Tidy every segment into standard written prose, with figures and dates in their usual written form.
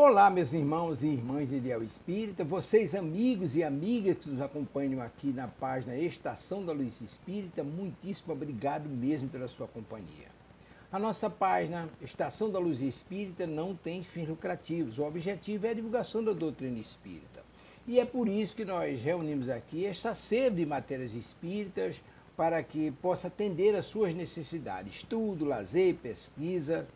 Olá, meus irmãos e irmãs de Ideal Espírita, vocês amigos e amigas que nos acompanham aqui na página Estação da Luz Espírita, muitíssimo obrigado mesmo pela sua companhia. A nossa página Estação da Luz Espírita não tem fins lucrativos, o objetivo é a divulgação da doutrina espírita. E é por isso que nós reunimos aqui esta sede de matérias espíritas para que possa atender às suas necessidades, estudo, lazer, pesquisa.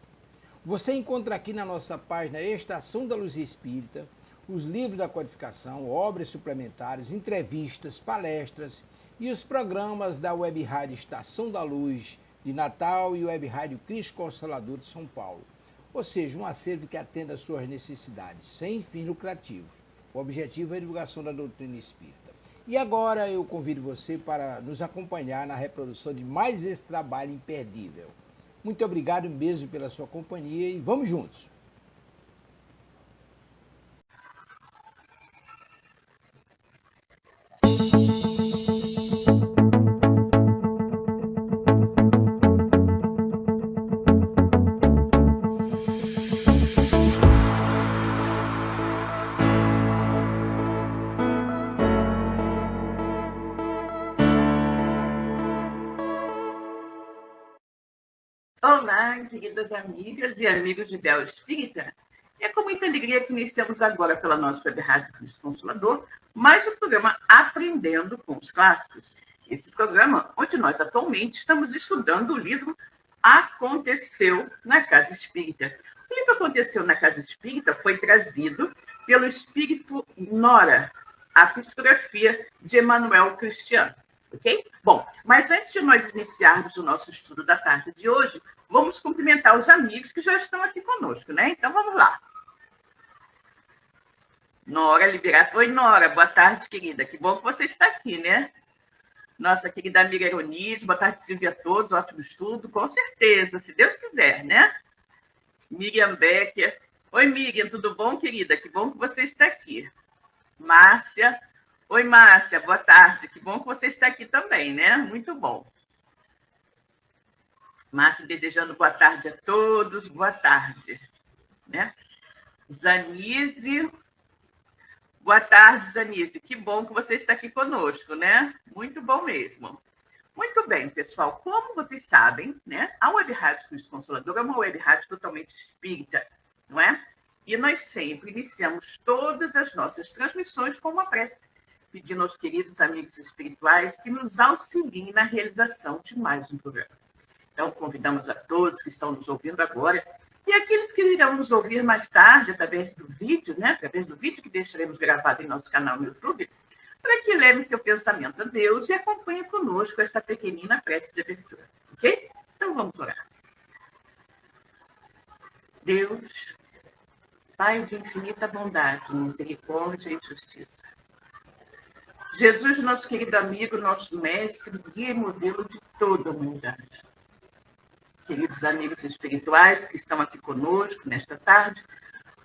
Você encontra aqui na nossa página Estação da Luz Espírita os livros da codificação, obras suplementares, entrevistas, palestras e os programas da Web Rádio Estação da Luz de Natal e Web Rádio Cristo Consolador de São Paulo. Ou seja, um acervo que atenda às suas necessidades, sem fins lucrativos. O objetivo é a divulgação da doutrina espírita. E agora eu convido você para nos acompanhar na reprodução de mais esse trabalho imperdível. Muito obrigado mesmo pela sua companhia e vamos juntos. Olá, queridas amigas e amigos de Ideal Espírita. É com muita alegria que iniciamos agora pela nossa Web Rádio Cristo Consolador mais um programa Aprendendo com os Clássicos. Esse programa onde nós atualmente estamos estudando o livro Aconteceu na Casa Espírita. O livro Aconteceu na Casa Espírita foi trazido pelo Espírito Nora, a psicografia de Emmanuel Cristiano. Ok? Bom, mas antes de nós iniciarmos o nosso estudo da tarde de hoje, vamos cumprimentar os amigos que já estão aqui conosco, né? Então, vamos lá. Nora Liberato. Oi, Nora. Boa tarde, querida. Que bom que você está aqui, né? Nossa querida amiga Eronise. Boa tarde, Silvia, a todos. Ótimo estudo. Com certeza, se Deus quiser, né? Miriam Becker. Oi, Miriam. Tudo bom, querida? Que bom que você está aqui. Márcia. Oi, Márcia. Boa tarde. Que bom que você está aqui também, né? Muito bom. Márcia desejando boa tarde a todos, boa tarde. Né? Zanise, boa tarde, Zanise. Que bom que você está aqui conosco, né? Muito bom mesmo. Muito bem, pessoal. Como vocês sabem, né? A Web Rádio Cristo Consolador é uma web rádio totalmente espírita, não é? E nós sempre iniciamos todas as nossas transmissões com uma prece, pedindo aos queridos amigos espirituais que nos auxiliem na realização de mais um programa. Então, convidamos a todos que estão nos ouvindo agora e aqueles que irão nos ouvir mais tarde, através do vídeo, né? Através do vídeo que deixaremos gravado em nosso canal no YouTube, para que levem seu pensamento a Deus e acompanhem conosco esta pequenina prece de abertura. Ok? Então, vamos orar. Deus, Pai de infinita bondade, misericórdia e justiça. Jesus, nosso querido amigo, nosso mestre, guia e modelo de toda a humanidade. Queridos amigos espirituais que estão aqui conosco nesta tarde,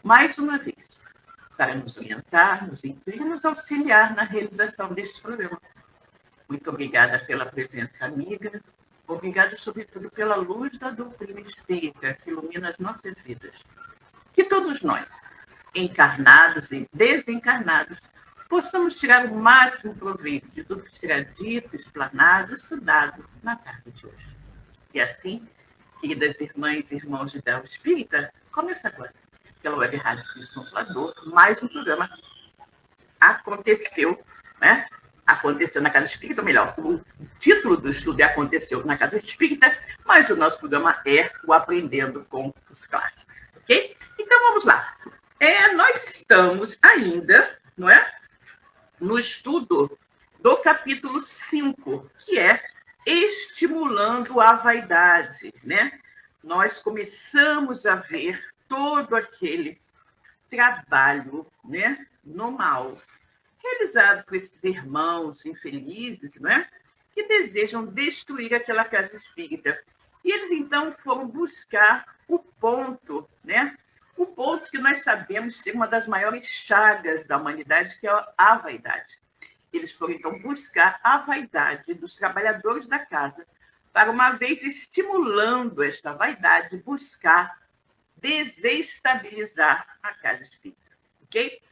mais uma vez, para nos orientar, nos intuir e nos auxiliar na realização deste programa. Muito obrigada pela presença amiga, obrigada, sobretudo, pela luz da doutrina espírita que ilumina as nossas vidas. Que todos nós, encarnados e desencarnados, possamos tirar o máximo proveito de tudo que será dito, explanado, estudado na tarde de hoje. E assim, queridas irmãs e irmãos de Ideal Espírita, começa agora, pela Web Rádio Cristo Consolador, mais um programa Aconteceu, né? Aconteceu na Casa Espírita, ou melhor, o título do estudo é Aconteceu na Casa Espírita, mas o nosso programa é o Aprendendo com os Clássicos, ok? Então, vamos lá. Nós estamos ainda, não é? No estudo do capítulo 5, que é Estimulando a Vaidade, né? Nós começamos a ver todo aquele trabalho, né, no mal, realizado por esses irmãos infelizes, né, que desejam destruir aquela casa espírita. E eles, então, foram buscar o ponto, né, o ponto que nós sabemos ser uma das maiores chagas da humanidade, que é a vaidade. Eles foram, então, buscar a vaidade dos trabalhadores da casa, para, uma vez estimulando esta vaidade, buscar desestabilizar a casa espírita, ok?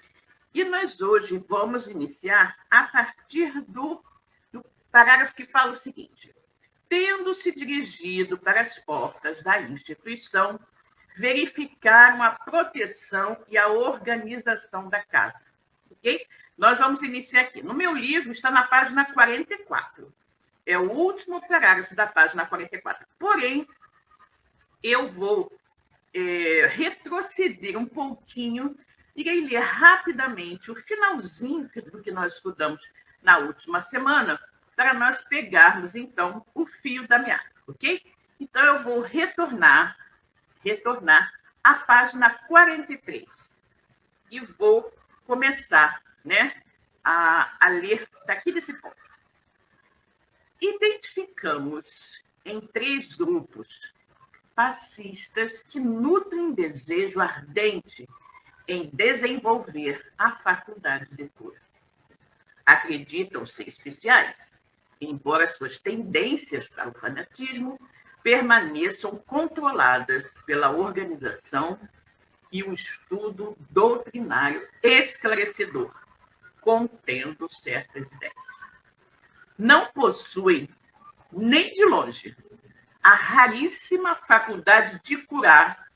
E nós hoje vamos iniciar a partir do parágrafo que fala o seguinte: tendo-se dirigido para as portas da instituição, verificaram a proteção e a organização da casa, ok? Nós vamos iniciar aqui. No meu livro está na página 44. É o último parágrafo da página 44. Porém, eu vou retroceder um pouquinho, irei ler rapidamente o finalzinho do que nós estudamos na última semana, para nós pegarmos, então, o fio da meada, ok? Então, eu vou retornar à página 43 e vou começar, né, a ler daqui desse ponto. Identificamos em 3 grupos passistas que nutrem desejo ardente em desenvolver a faculdade de cura. Acreditam ser especiais, embora suas tendências para o fanatismo permaneçam controladas pela organização e o estudo doutrinário esclarecedor, contendo certas ideias. Não possuem, nem de longe, a raríssima faculdade de curar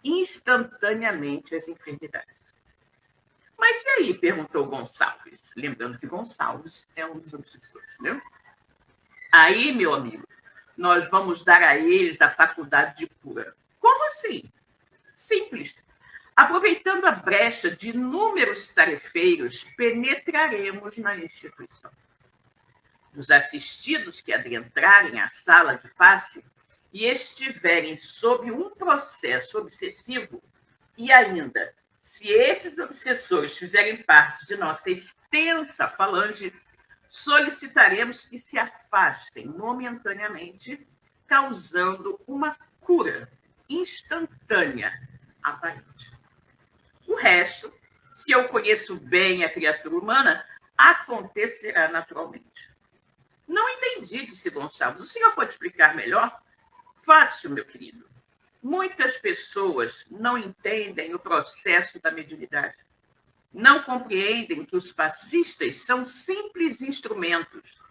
instantaneamente as enfermidades. Mas e aí? Perguntou Gonçalves. Lembrando que Gonçalves é um dos obsessores, né? Aí, meu amigo, nós vamos dar a eles a faculdade de cura. Como assim? Simples. Aproveitando a brecha de inúmeros tarefeiros, penetraremos na instituição. Os assistidos que adentrarem a sala de passe e estiverem sob um processo obsessivo, e ainda, se esses obsessores fizerem parte de nossa extensa falange, solicitaremos que se afastem momentaneamente, causando uma cura instantânea aparente. O resto, se eu conheço bem a criatura humana, acontecerá naturalmente. Não entendi, disse Gonçalves. O senhor pode explicar melhor? Fácil, meu querido. Muitas pessoas não entendem o processo da mediunidade. Não compreendem que os passistas são simples instrumentos,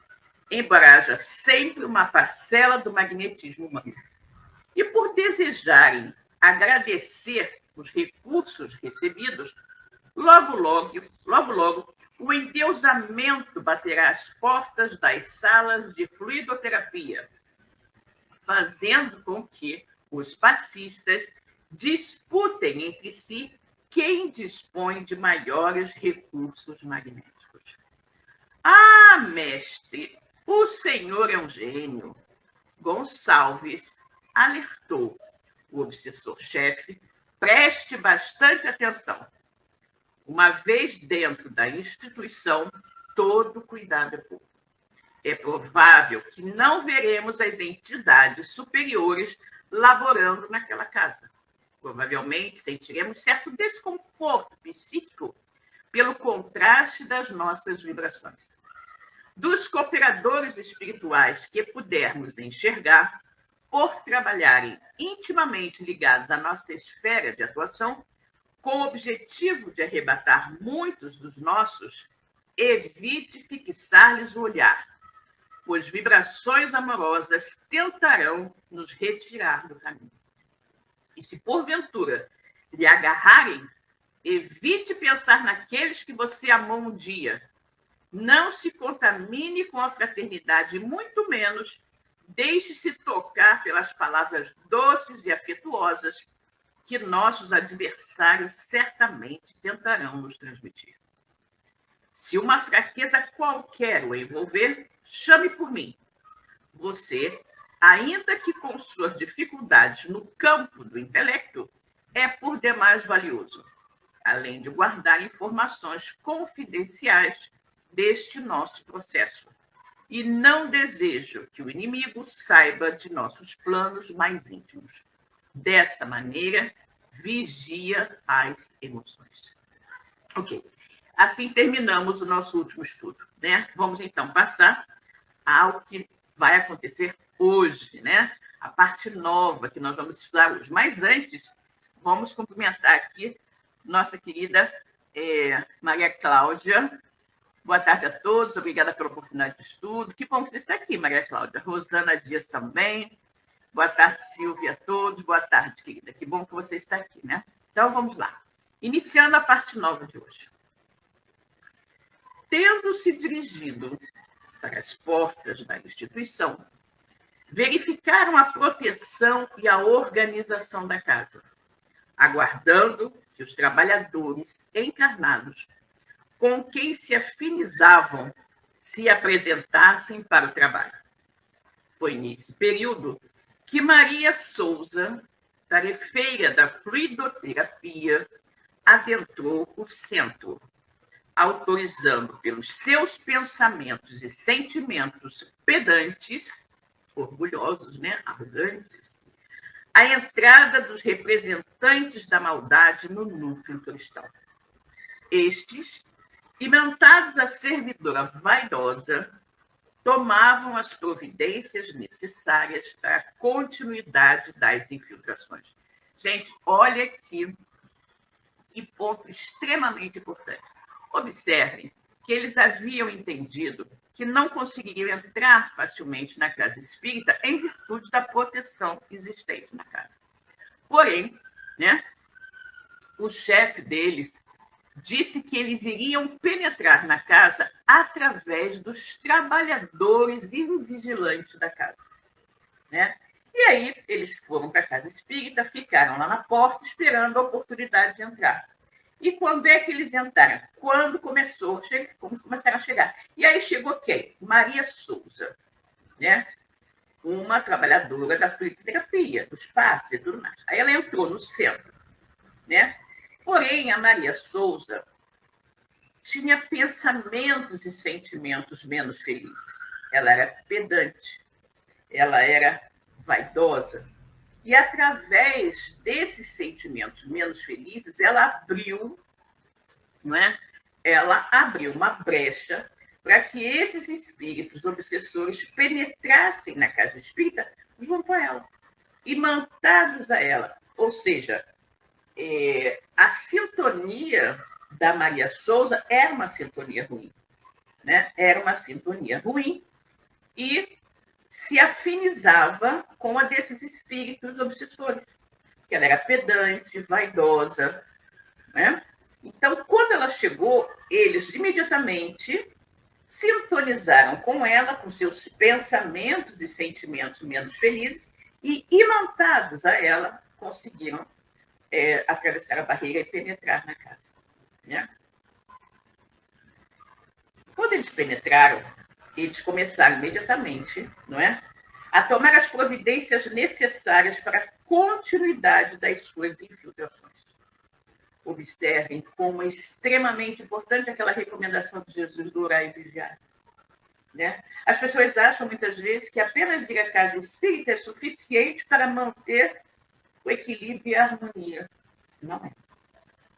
embora haja sempre uma parcela do magnetismo humano. E por desejarem agradecer os recursos recebidos, logo, o endeusamento baterá às portas das salas de fluidoterapia, fazendo com que os passistas disputem entre si quem dispõe de maiores recursos magnéticos. Ah, mestre, o senhor é um gênio. Gonçalves alertou o obsessor-chefe. Preste bastante atenção. Uma vez dentro da instituição, todo cuidado é pouco. É provável que não veremos as entidades superiores laborando naquela casa. Provavelmente sentiremos certo desconforto psíquico pelo contraste das nossas vibrações. Dos cooperadores espirituais que pudermos enxergar, por trabalharem intimamente ligados à nossa esfera de atuação, com o objetivo de arrebatar muitos dos nossos, evite fixar-lhes o olhar, pois vibrações amorosas tentarão nos retirar do caminho. E se porventura lhe agarrarem, evite pensar naqueles que você amou um dia. Não se contamine com a fraternidade, muito menos deixe-se tocar pelas palavras doces e afetuosas que nossos adversários certamente tentarão nos transmitir. Se uma fraqueza qualquer o envolver, chame por mim. Você, ainda que com suas dificuldades no campo do intelecto, é por demais valioso, além de guardar informações confidenciais deste nosso processo. E não desejo que o inimigo saiba de nossos planos mais íntimos. Dessa maneira, vigia as emoções. Ok. Assim terminamos o nosso último estudo, né? Vamos então passar ao que vai acontecer hoje, né? A parte nova que nós vamos estudar hoje. Mas antes, vamos cumprimentar aqui nossa querida Maria Cláudia. Boa tarde a todos, obrigada pela oportunidade de estudo. Que bom que você está aqui, Maria Cláudia. Rosana Dias também. Boa tarde, Silvia, a todos. Boa tarde, querida. Que bom que você está aqui, né? Então, vamos lá. Iniciando a parte nova de hoje. Tendo se dirigido para as portas da instituição, verificaram a proteção e a organização da casa, aguardando que os trabalhadores encarnados com quem se afinizavam se apresentassem para o trabalho. Foi nesse período que Maria Souza, tarefeira da fluidoterapia, adentrou o centro, autorizando pelos seus pensamentos e sentimentos pedantes, orgulhosos, né? Arrogantes, a entrada dos representantes da maldade no núcleo cristão. Estes, imentados a servidora vaidosa, tomavam as providências necessárias para a continuidade das infiltrações. Gente, olha aqui que ponto extremamente importante. Observem que eles haviam entendido que não conseguiriam entrar facilmente na casa espírita em virtude da proteção existente na casa. Porém, né, o chefe deles disse que eles iriam penetrar na casa através dos trabalhadores e vigilantes da casa, né? E aí eles foram para a casa espírita, ficaram lá na porta esperando a oportunidade de entrar. E quando é que eles entraram? Quando começaram a chegar. E aí chegou quem? Maria Souza, né? Uma trabalhadora da fluidoterapia, dos passes e tudo mais. Aí ela entrou no centro, né? Porém, a Maria Souza tinha pensamentos e sentimentos menos felizes. Ela era pedante, ela era vaidosa. E, através desses sentimentos menos felizes, ela abriu, não é? Ela abriu uma brecha para que esses espíritos obsessores penetrassem na casa espírita junto a ela, imantados a ela. Ou seja, a sintonia da Maria Souza era uma sintonia ruim, né? Era uma sintonia ruim e se afinizava com a desses espíritos obsessores, que ela era pedante, vaidosa, né? Então, quando ela chegou, eles imediatamente sintonizaram com ela, com seus pensamentos e sentimentos menos felizes, e, imantados a ela, conseguiram atravessar a barreira e penetrar na casa, né? Quando eles penetraram, eles começaram imediatamente, não é, a tomar as providências necessárias para a continuidade das suas infiltrações. Observem como é extremamente importante aquela recomendação de Jesus do orar e vigiar, né? As pessoas acham muitas vezes que apenas ir à casa espírita é suficiente para manter o equilíbrio e a harmonia. Não é.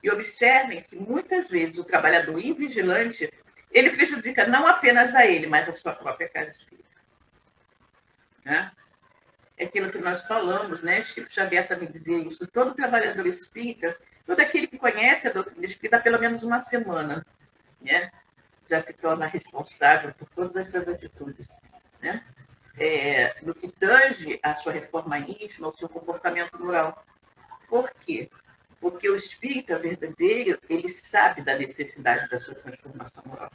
E observem que muitas vezes o trabalhador invigilante, ele prejudica não apenas a ele, mas a sua própria casa espírita, né? É aquilo que nós falamos, né? Chico Xavier também dizia isso. Todo trabalhador espírita, todo aquele que conhece a doutrina espírita há pelo menos uma semana, né, já se torna responsável por todas as suas atitudes, né? No que tange a sua reforma íntima, ao seu comportamento moral. Por quê? Porque o espírita verdadeiro, ele sabe da necessidade da sua transformação moral.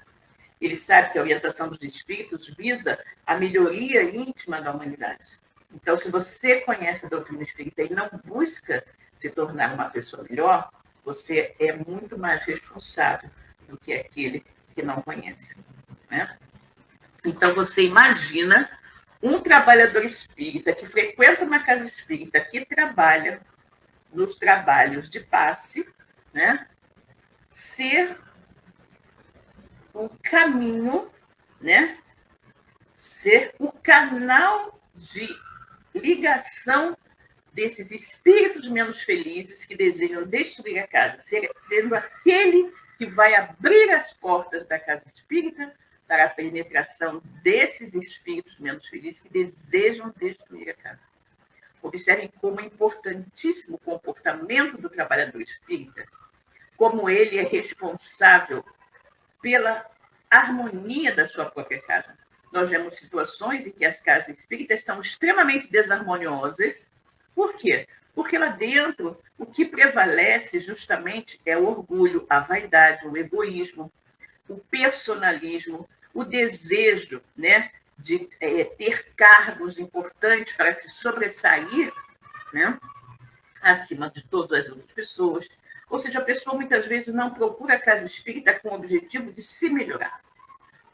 Ele sabe que a orientação dos espíritos visa a melhoria íntima da humanidade. Então, se você conhece a doutrina espírita e não busca se tornar uma pessoa melhor, você é muito mais responsável do que aquele que não conhece, né? Então, você imagina um trabalhador espírita que frequenta uma casa espírita, que trabalha nos trabalhos de passe, né, ser um caminho, né, ser o canal de ligação desses espíritos menos felizes que desejam destruir a casa, sendo aquele que vai abrir as portas da casa espírita para a penetração desses espíritos menos felizes que desejam destruir a casa. observem como é importantíssimo o comportamento do trabalhador espírita, como ele é responsável pela harmonia da sua própria casa. Nós vemos situações em que as casas espíritas são extremamente desarmoniosas. Por quê? Porque lá dentro o que prevalece justamente é o orgulho, a vaidade, o egoísmo, o personalismo, o desejo, né, de ter cargos importantes para se sobressair, né, acima de todas as outras pessoas. Ou seja, a pessoa muitas vezes não procura a casa espírita com o objetivo de se melhorar.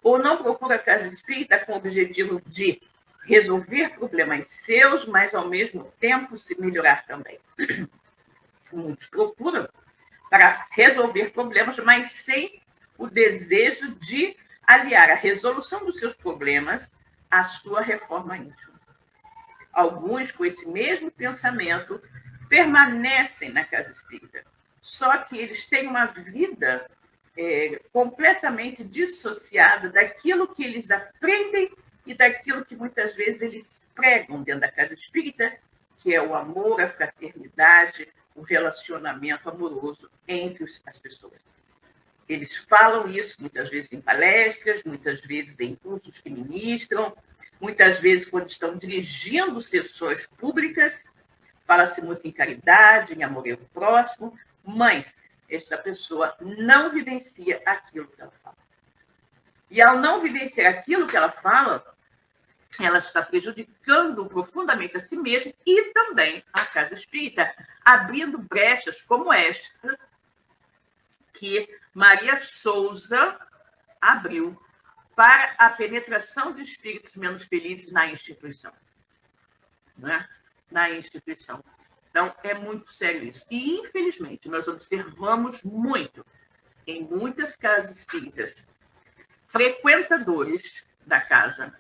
Ou não procura a casa espírita com o objetivo de resolver problemas seus, mas ao mesmo tempo se melhorar também. Muitos procuram para resolver problemas, mas sem o desejo de aliar a resolução dos seus problemas à sua reforma íntima. Alguns, com esse mesmo pensamento, permanecem na casa espírita, só que eles têm uma vida completamente dissociada daquilo que eles aprendem e daquilo que muitas vezes eles pregam dentro da casa espírita, que é o amor, a fraternidade, o relacionamento amoroso entre as pessoas. Eles falam isso muitas vezes em palestras, muitas vezes em cursos que ministram, muitas vezes quando estão dirigindo sessões públicas, fala-se muito em caridade, em amor ao próximo, mas esta pessoa não vivencia aquilo que ela fala. E ao não vivenciar aquilo que ela fala, ela está prejudicando profundamente a si mesma e também a casa espírita, abrindo brechas como esta que Maria Souza abriu para a penetração de espíritos menos felizes na instituição. Né? Na instituição. Então, é muito sério isso. E, infelizmente, nós observamos muito, em muitas casas espíritas, frequentadores da casa,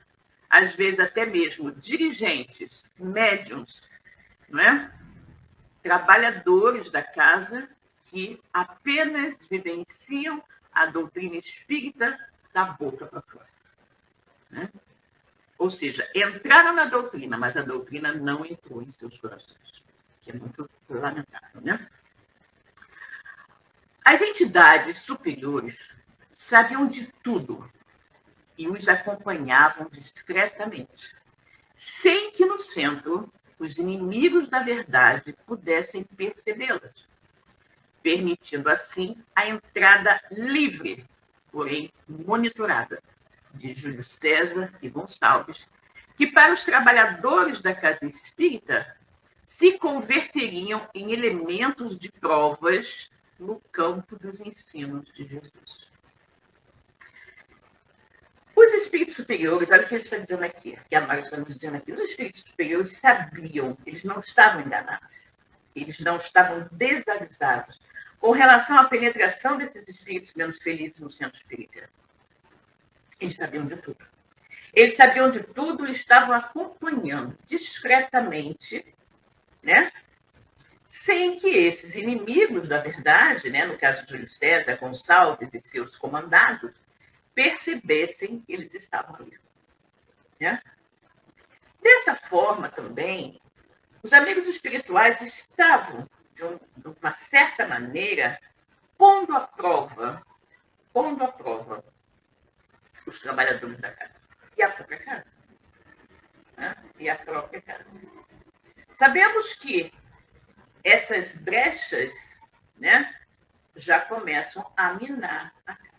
às vezes até mesmo dirigentes, médiuns, não é? Trabalhadores da casa que apenas vivenciam a doutrina espírita da boca para fora. Né? Ou seja, entraram na doutrina, mas a doutrina não entrou em seus corações, que é muito lamentável, né? As entidades superiores sabiam de tudo e os acompanhavam discretamente, sem que no centro os inimigos da verdade pudessem percebê-las, permitindo assim a entrada livre, porém monitorada, de Júlio César e Gonçalves, que para os trabalhadores da casa espírita se converteriam em elementos de provas no campo dos ensinos de Jesus. Os espíritos superiores, olha o que ele está dizendo aqui, que a Mara está nos dizendo aqui, os espíritos superiores sabiam, eles não estavam enganados, eles não estavam desavisados com relação à penetração desses espíritos menos felizes no centro espírita. Eles sabiam de tudo. Eles sabiam de tudo e estavam acompanhando discretamente, né? Sem que esses inimigos da verdade, né? No caso de Júlio César, Gonçalves e seus comandados, percebessem que eles estavam ali. Né? Dessa forma também, os amigos espirituais estavam, de uma certa maneira, pondo à prova os trabalhadores da casa. E a própria casa. Né? E a própria casa. Sabemos que essas brechas, né, já começam a minar a casa.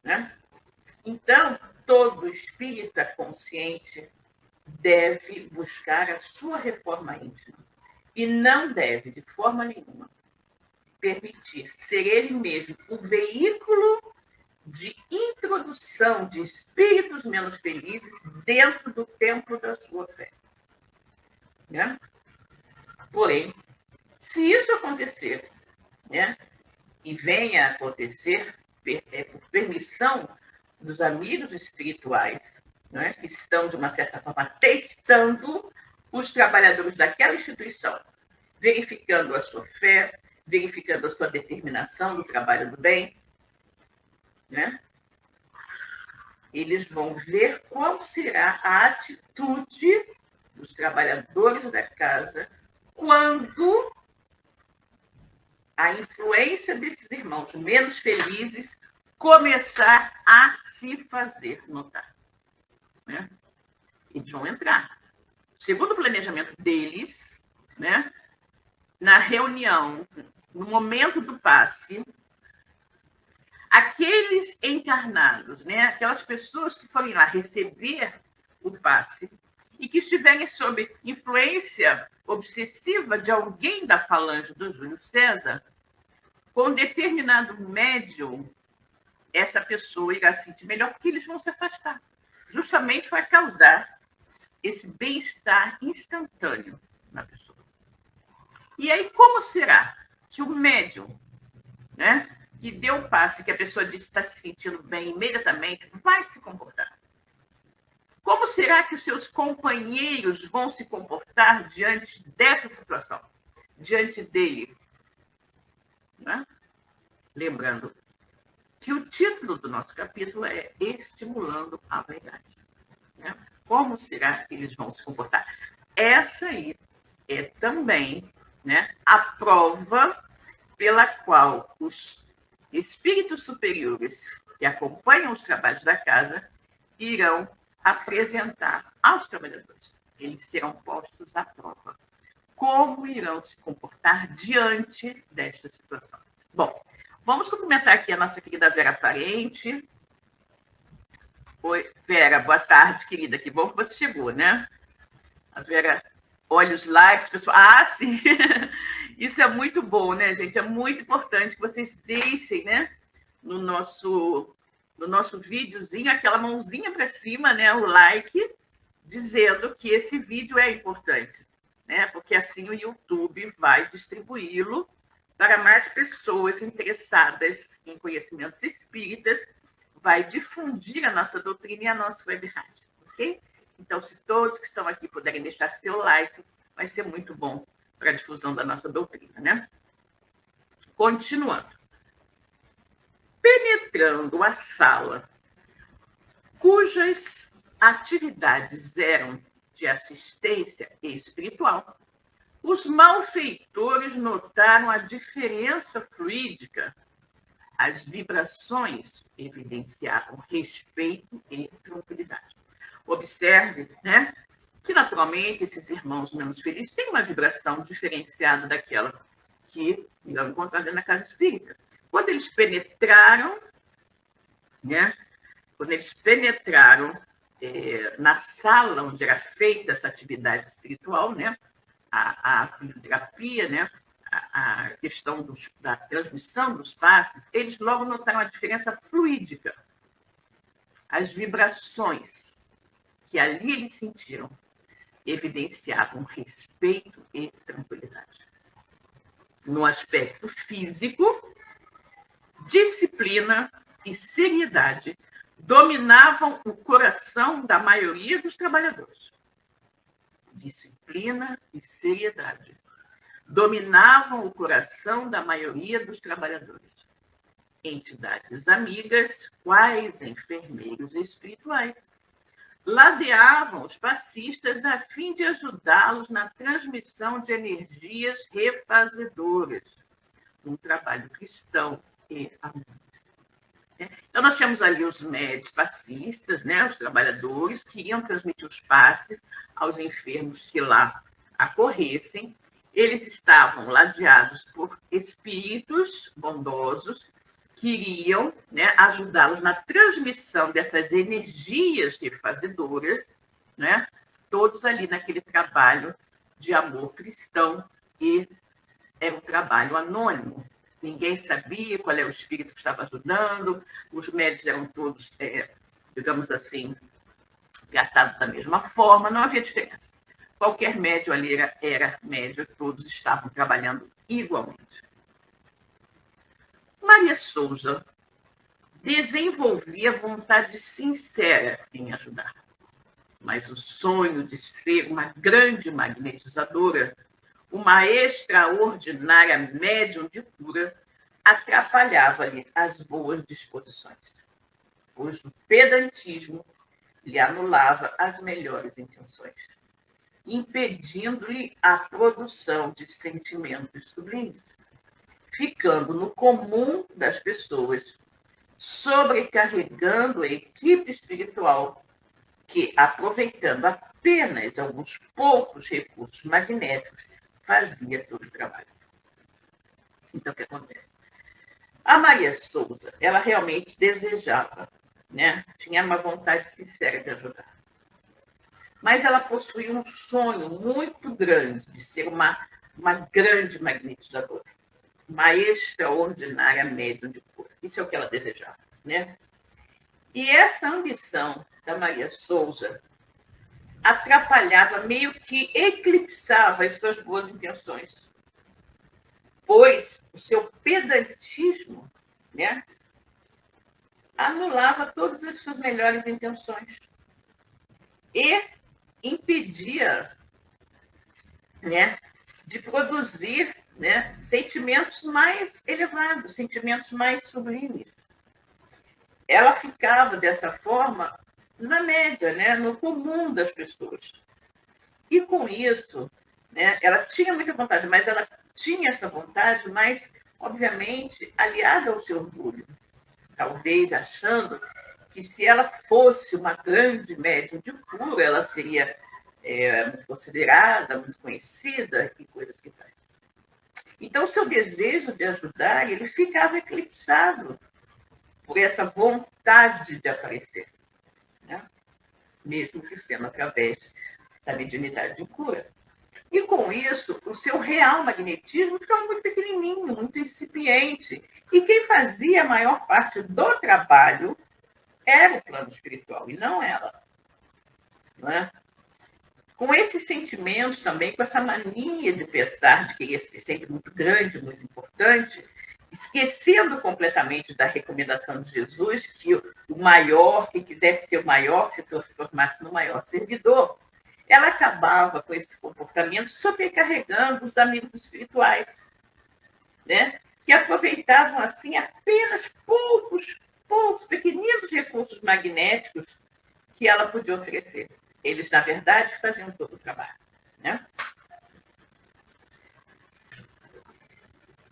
Né? Então, todo espírita consciente deve buscar a sua reforma íntima e não deve, de forma nenhuma, permitir ser ele mesmo o veículo de introdução de espíritos menos felizes dentro do templo da sua fé. Né? Porém, se isso acontecer, né, e venha a acontecer por permissão dos amigos espirituais, né, que estão, de uma certa forma, testando os trabalhadores daquela instituição, verificando a sua fé, verificando a sua determinação no trabalho do bem, né? Eles vão ver qual será a atitude dos trabalhadores da casa quando a influência desses irmãos menos felizes começar a se fazer notar. Né? Eles vão entrar. Segundo o planejamento deles, né, na reunião, no momento do passe, aqueles encarnados, né, aquelas pessoas que forem lá receber o passe e que estiverem sob influência obsessiva de alguém da falange do Júlio César, com determinado médium, essa pessoa irá sentir melhor, porque eles vão se afastar, justamente para causar esse bem-estar instantâneo na pessoa. E aí, como será que o médium, né, que deu o passe, que a pessoa disse que está se sentindo bem imediatamente, vai se comportar? Como será que os seus companheiros vão se comportar diante dessa situação? Diante dele? Né? Lembrando que o título do nosso capítulo é Estimulando a Vaidade. Né? Como será que eles vão se comportar? Essa aí é também, né, a prova pela qual os espíritos superiores que acompanham os trabalhos da casa irão apresentar aos trabalhadores. Eles serão postos à prova. Como irão se comportar diante desta situação? Bom, vamos cumprimentar aqui a nossa querida Vera Parente. Oi, Vera, boa tarde, querida. Que bom que você chegou, né? A Vera, olha os likes, pessoal. Ah, sim! Isso é muito bom, né, gente? É muito importante que vocês deixem, né, no nosso videozinho, aquela mãozinha para cima, né, o like, dizendo que esse vídeo é importante, né? Porque assim o YouTube vai distribuí-lo para mais pessoas interessadas em conhecimentos espíritas, vai difundir a nossa doutrina e a nossa web rádio, ok? Então, se todos que estão aqui puderem deixar seu like, vai ser muito bom para a difusão da nossa doutrina, né? Continuando. Penetrando a sala, cujas atividades eram de assistência espiritual, os malfeitores notaram a diferença fluídica. As vibrações evidenciavam respeito e tranquilidade. Observe, né, que naturalmente esses irmãos menos felizes têm uma vibração diferenciada daquela que irão encontrar dentro da casa espírita. Quando eles penetraram, né, na sala onde era feita essa atividade espiritual, né, a fisioterapia, né, a questão da transmissão dos passes, eles logo notaram a diferença fluídica, as vibrações que ali eles sentiram evidenciavam respeito e tranquilidade. No aspecto físico, disciplina e seriedade dominavam o coração da maioria dos trabalhadores. Disciplina e seriedade dominavam o coração da maioria dos trabalhadores. Entidades amigas, quais enfermeiros espirituais, ladeavam os passistas a fim de ajudá-los na transmissão de energias refazedoras, um trabalho cristão e harmônico. Então, nós temos ali os médicos passistas, né, os trabalhadores, que iriam transmitir os passes aos enfermos que lá acorressem. Eles estavam ladeados por espíritos bondosos que iriam, né, ajudá-los na transmissão dessas energias refazedoras, né, todos ali naquele trabalho de amor cristão, e era um trabalho anônimo. Ninguém sabia qual era o espírito que estava ajudando, os médios eram todos, digamos assim, tratados da mesma forma, não havia diferença. Qualquer médium ali era médium, todos estavam trabalhando igualmente. Maria Souza desenvolvia vontade sincera em ajudar, mas o sonho de ser uma grande magnetizadora, uma extraordinária médium de cura, atrapalhava-lhe as boas disposições, pois o pedantismo lhe anulava as melhores intenções. impedindo-lhe a produção de sentimentos sublimes, ficando no comum das pessoas, sobrecarregando a equipe espiritual, que, aproveitando apenas alguns poucos recursos magnéticos, fazia todo o trabalho. Então, o que acontece? A Maria Souza, ela realmente desejava, né? Tinha uma vontade sincera de ajudar. Mas ela possuía um sonho muito grande de ser uma grande magnetizadora, uma extraordinária médium de cura. Isso é o que ela desejava, né? E essa ambição da Maria Souza atrapalhava, meio que eclipsava as suas boas intenções, pois o seu pedantismo, né, anulava todas as suas melhores intenções e impedia, né, de produzir, né, sentimentos mais elevados, sentimentos mais sublimes. Ela ficava, dessa forma, na média, né, no comum das pessoas. E com isso, né, ela tinha muita vontade, mas ela tinha essa vontade, mas, obviamente, aliada ao seu orgulho. Talvez achando que se ela fosse uma grande médium de cura, ela seria muito considerada, muito conhecida e coisas que faz. Então, seu desejo de ajudar, ele ficava eclipsado por essa vontade de aparecer, né? Mesmo que sendo através da mediunidade de cura. E, com isso, o seu real magnetismo ficava muito pequenininho, muito incipiente. E quem fazia a maior parte do trabalho era o plano espiritual, e não ela. Não é? Com esses sentimentos também, com essa mania de pensar de querer ser sempre muito grande, muito importante, esquecendo completamente da recomendação de Jesus, que o maior, que quisesse ser o maior, que se transformasse no maior servidor, ela acabava com esse comportamento sobrecarregando os amigos espirituais, né? Que aproveitavam, assim, apenas poucos, pequeninos recursos magnéticos que ela podia oferecer. Eles, na verdade, faziam todo o trabalho, né?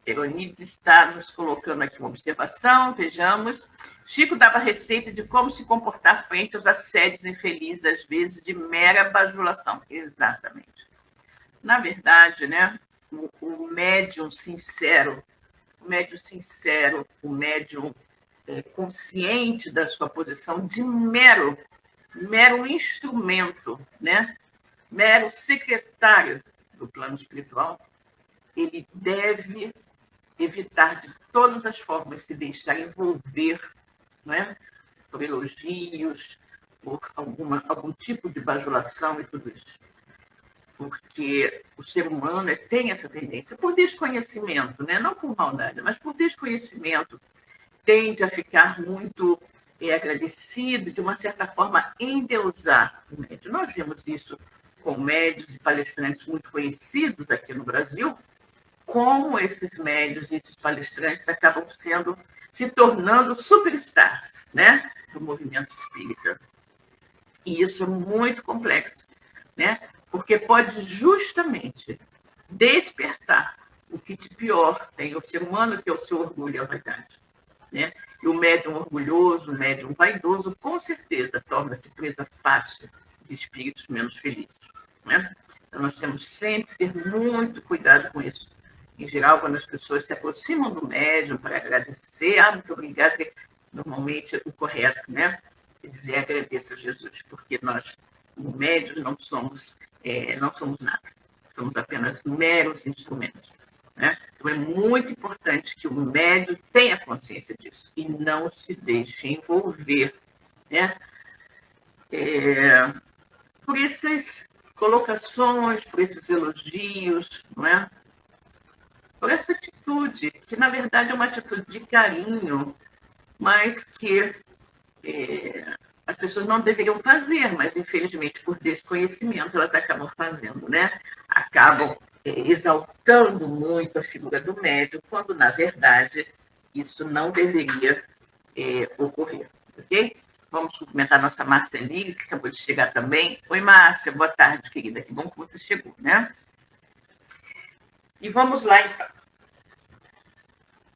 Veronides está nos colocando aqui uma observação, vejamos. Chico dava receita de como se comportar frente aos assédios infelizes, às vezes de mera bajulação. Exatamente. Na verdade, né, o médium sincero, o médium consciente da sua posição de mero instrumento, né, mero secretário do plano espiritual, ele deve evitar de todas as formas se deixar envolver, não é? Por elogios, por algum tipo de bajulação e tudo isso. Porque o ser humano tem essa tendência, por desconhecimento, né? Não por maldade, mas por desconhecimento, tende a ficar muito agradecido, de uma certa forma, endeusar o médium. Nós vemos isso com médios e palestrantes muito conhecidos aqui no Brasil, como esses médios e esses palestrantes acabam se tornando superstars, né, do movimento espírita. E isso é muito complexo, né, porque pode justamente despertar o que de pior tem o ser humano, que é o seu orgulho e a vaidade, né? E o médium orgulhoso, o médium vaidoso, com certeza torna-se presa fácil de espíritos menos felizes, né? Então, nós temos sempre que ter muito cuidado com isso. Em geral, quando as pessoas se aproximam do médium para agradecer, muito obrigada, normalmente é o correto, né? É dizer agradeça a Jesus, porque nós, como médios, não somos nada. Somos apenas meros instrumentos, né? Então, é muito importante que o médium tenha consciência disso e não se deixe envolver, né? Por essas colocações, por esses elogios, não é? Por essa atitude, que na verdade é uma atitude de carinho, mas que as pessoas não deveriam fazer, mas infelizmente por desconhecimento elas acabam fazendo, né? Acabam exaltando muito a figura do médium, quando na verdade isso não deveria ocorrer, ok? Vamos cumprimentar a nossa Marceline, que acabou de chegar também. Oi, Márcia, boa tarde, querida. Que bom que você chegou, né? E vamos lá, então.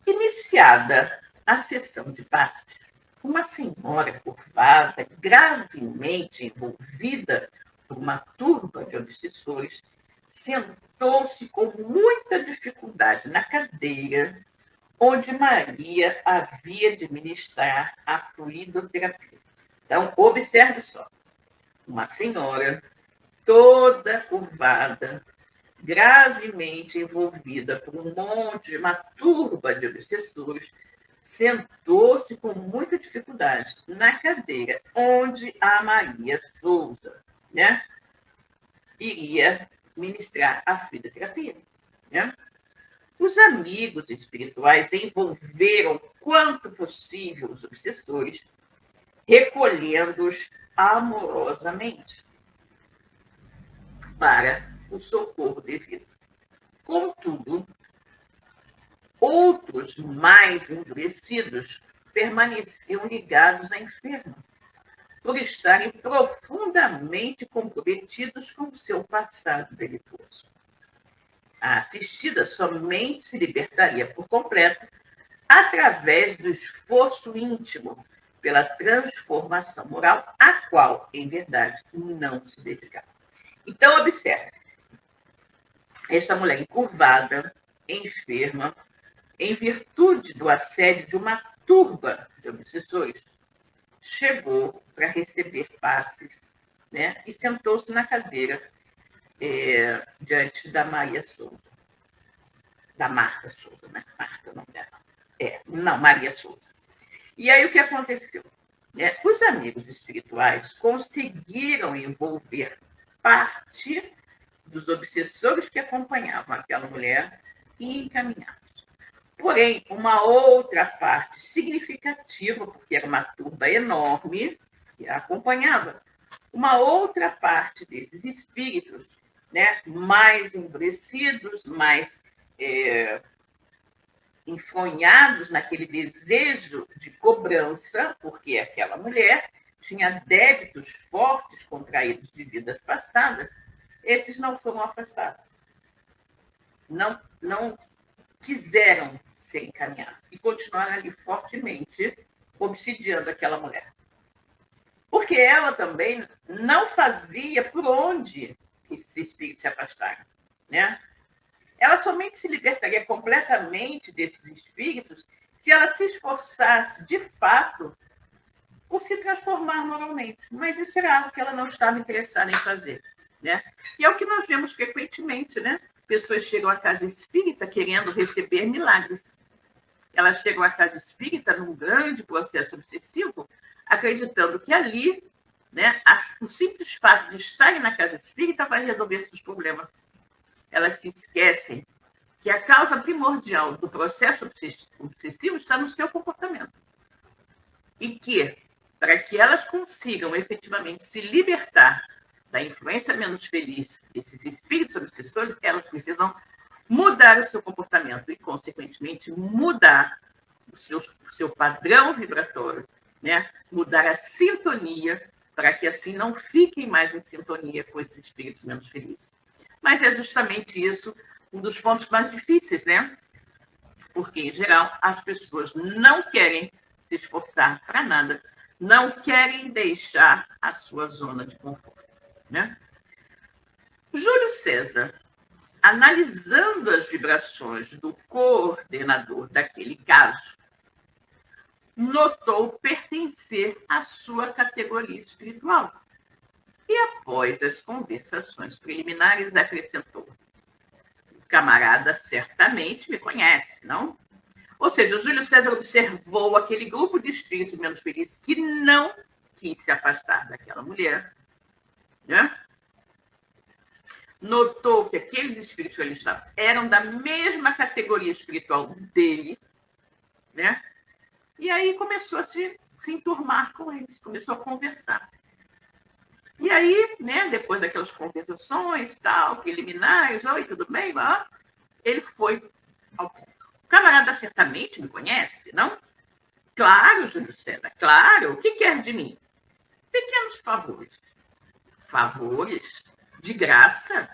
Iniciada a sessão de passes, uma senhora curvada, gravemente envolvida por uma turba de obsessores, sentou-se com muita dificuldade na cadeira onde Maria havia de ministrar a fluidoterapia. Então, observe só. Uma senhora toda curvada, gravemente envolvida por uma turba de obsessores, sentou-se com muita dificuldade na cadeira onde a Maria Souza, né, iria ministrar a fluidoterapia, né? Os amigos espirituais envolveram quanto possível os obsessores, recolhendo-os amorosamente para o socorro devido. Contudo, outros mais endurecidos permaneciam ligados à enferma, por estarem profundamente comprometidos com o seu passado delituoso. A assistida somente se libertaria por completo através do esforço íntimo pela transformação moral, a qual, em verdade, não se dedicava. Então, observe. Esta mulher encurvada, enferma, em virtude do assédio de uma turba de obsessores, chegou para receber passes, né, e sentou-se na cadeira diante da Maria Souza. Da Marta Souza, né? Marta, não dela. Não, Maria Souza. E aí o que aconteceu? Os amigos espirituais conseguiram envolver parte dos obsessores que acompanhavam aquela mulher e encaminhá-los. Porém, uma outra parte significativa, porque era uma turba enorme que a acompanhava, uma outra parte desses espíritos, né, mais endurecidos, mais enfronhados naquele desejo de cobrança, porque aquela mulher tinha débitos fortes contraídos de vidas passadas, esses não foram afastados. Não quiseram ser encaminhados e continuaram ali fortemente obsidiando aquela mulher. Porque ela também não fazia por onde esses espíritos se afastaram, né? Ela somente se libertaria completamente desses espíritos se ela se esforçasse, de fato, por se transformar moralmente. Mas isso era algo que ela não estava interessada em fazer, né? E é o que nós vemos frequentemente, né? Pessoas chegam à casa espírita querendo receber milagres. Elas chegam à casa espírita num grande processo obsessivo, acreditando que ali, né, o simples fato de estarem na casa espírita vai resolver seus problemas. Elas se esquecem que a causa primordial do processo obsessivo está no seu comportamento. E que, para que elas consigam efetivamente se libertar da influência menos feliz desses espíritos obsessores, elas precisam mudar o seu comportamento e, consequentemente, mudar o seu padrão vibratório, né? Mudar a sintonia, para que assim não fiquem mais em sintonia com esses espíritos menos felizes. Mas é justamente isso um dos pontos mais difíceis, né? Porque, em geral, as pessoas não querem se esforçar para nada, não querem deixar a sua zona de conforto, né? Júlio César, analisando as vibrações do coordenador daquele caso, notou pertencer à sua categoria espiritual. E, após as conversações preliminares, acrescentou: o camarada certamente me conhece, não? Ou seja, o Júlio César observou aquele grupo de espíritos menos felizes que não quis se afastar daquela mulher, né? Notou que aqueles espíritos que ali estavam eram da mesma categoria espiritual dele, né? E aí começou a se enturmar com eles, começou a conversar. E aí, né, depois daquelas conversações, tal, preliminares, oi, tudo bem? Ele foi ao ponto. O camarada certamente me conhece, não? Claro, Júlio César, claro. O que quer de mim? Pequenos favores. Favores de graça?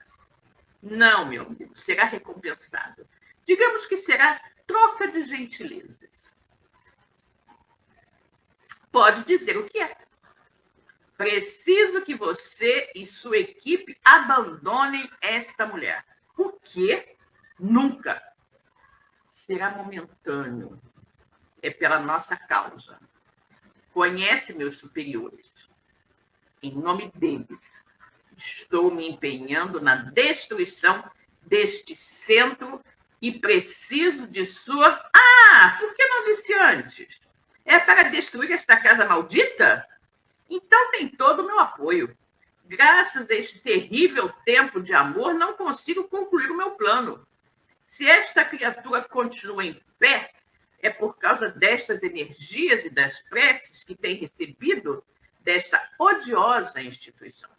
Não, meu amigo, será recompensado. Digamos que será troca de gentilezas. Pode dizer o que é. Preciso que você e sua equipe abandonem esta mulher. O quê? Nunca. Será momentâneo. É pela nossa causa. Conhece meus superiores. Em nome deles, estou me empenhando na destruição deste centro e preciso de sua... Ah, por que não disse antes? É para destruir esta casa maldita? Então tem todo o meu apoio. Graças a este terrível tempo de amor, não consigo concluir o meu plano. Se esta criatura continua em pé, é por causa destas energias e das preces que tem recebido desta odiosa instituição.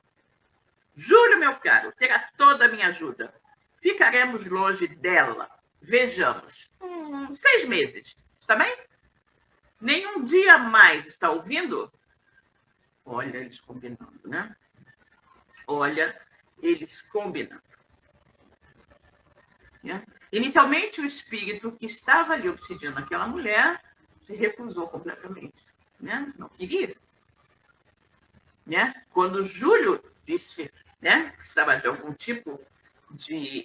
Júlio, meu caro, terá toda a minha ajuda. Ficaremos longe dela. Vejamos. 6 meses. Está bem? Nenhum dia mais, está ouvindo? Olha, eles combinando, né? Olha, eles combinando. Né? Inicialmente, o espírito que estava ali obsidiando aquela mulher se recusou completamente. Né? Não queria. Né? Quando Júlio disse, né, que estava de algum tipo de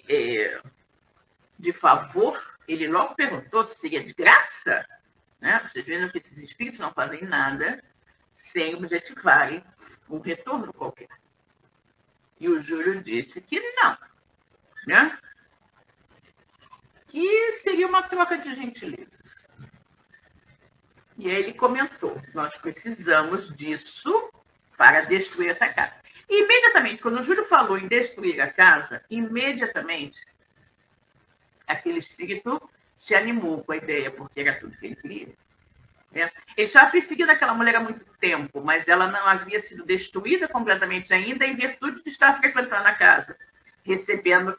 favor, ele logo perguntou se seria de graça. Né? Vocês viram que esses espíritos não fazem nada sem objetivarem um retorno qualquer. E o Júlio disse que não. Né? Que seria uma troca de gentilezas. E aí ele comentou, nós precisamos disso para destruir essa casa. E imediatamente, quando o Júlio falou em destruir a casa, imediatamente aquele espírito se animou com a ideia, porque era tudo que ele queria. Né? Ele estava perseguindo aquela mulher há muito tempo, mas ela não havia sido destruída completamente ainda em virtude de estar frequentando a casa, recebendo